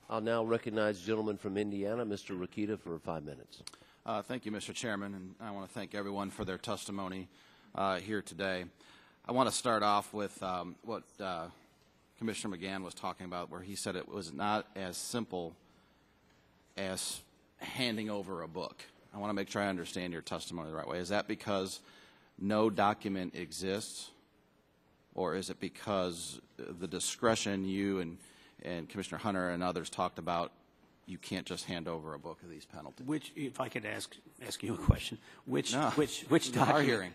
I'll now recognize the gentleman from Indiana, Mr. Rokita, for 5 minutes. Thank you, Mr. Chairman, and I want to thank everyone for their testimony here today. I want to start off with what Commissioner McGann was talking about, where he said it was not as simple as handing over a book. I want to make sure I understand your testimony the right way. Is that because no document exists, or is it because the discretion you and Commissioner Hunter and others talked about, you can't just hand over a book of these penalties? Which, if I could ask you a question, which document? Our hearing.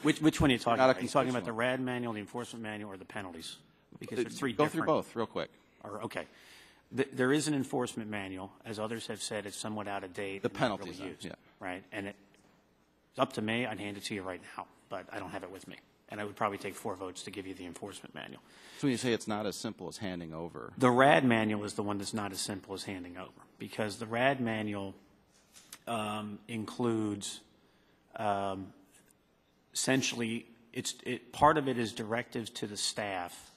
which one are you talking about? Are you talking about the RAD manual, the enforcement manual, or the penalties? Because there's three different. Go through both real quick. Okay. There is an enforcement manual. As others have said, it's somewhat out of date. The penalties, really used, yeah. Right. And it's up to me. I'd hand it to you right now, but I don't have it with me. And I would probably take 4 votes to give you the enforcement manual. So when you say it's not as simple as handing over. The RAD manual is the one that's not as simple as handing over, because the RAD manual includes essentially, part of it is directives to the staff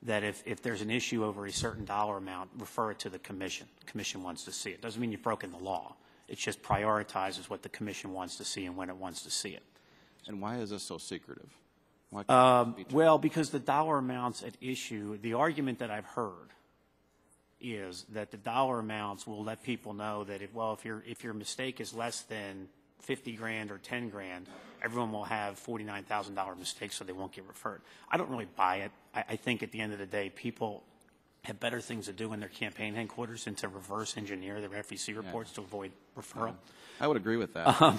that if there's an issue over a certain dollar amount, refer it to the commission. The commission wants to see it. Doesn't mean you've broken the law. It just prioritizes what the commission wants to see and when it wants to see it. And why is this so secretive? Well, because the dollar amounts at issue, the argument that I've heard is that the dollar amounts will let people know that if your mistake is less than 50 grand or 10 grand, everyone will have $49,000 mistakes, so they won't get referred. I don't really buy it. I think at the end of the day, people have better things to do in their campaign headquarters than to reverse engineer their FEC reports to avoid referral. I would agree with that.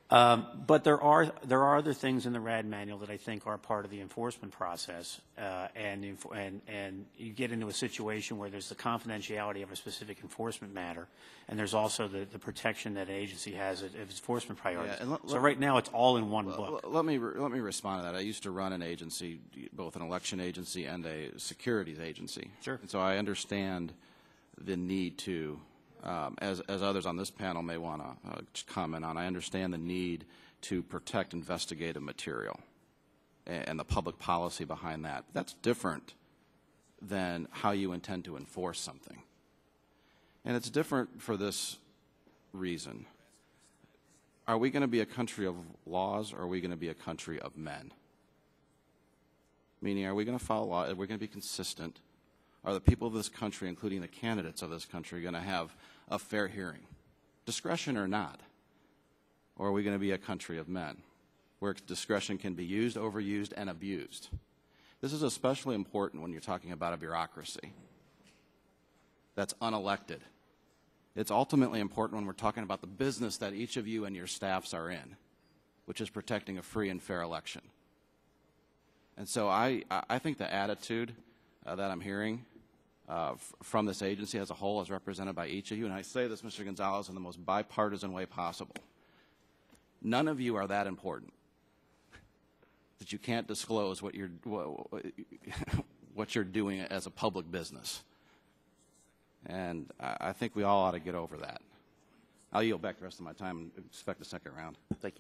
But there are other things in the RAD manual that I think are part of the enforcement process, and you get into a situation where there's the confidentiality of a specific enforcement matter, and there's also the protection that an agency has of enforcement priorities. Yeah, so right now it's all in one book. Let me respond to that. I used to run an agency, both an election agency and a securities agency. Sure. And so I understand the need to. As others on this panel may want to comment on, I understand the need to protect investigative material and the public policy behind that. That's different than how you intend to enforce something. And it's different for this reason. Are we going to be a country of laws, or are we going to be a country of men? Meaning, are we going to follow law? Are we going to be consistent? Are the people of this country, including the candidates of this country, going to have a fair hearing, discretion or not? Or are we going to be a country of men, where discretion can be used, overused, and abused? This is especially important when you're talking about a bureaucracy that's unelected. It's ultimately important when we're talking about the business that each of you and your staffs are in, which is protecting a free and fair election. And so I think the attitude that I'm hearing from this agency as a whole, as represented by each of you, and I say this, Mr. Gonzalez, in the most bipartisan way possible. None of you are that important that you can't disclose what you're doing as a public business. And I think we all ought to get over that. I'll yield back the rest of my time and expect a second round. Thank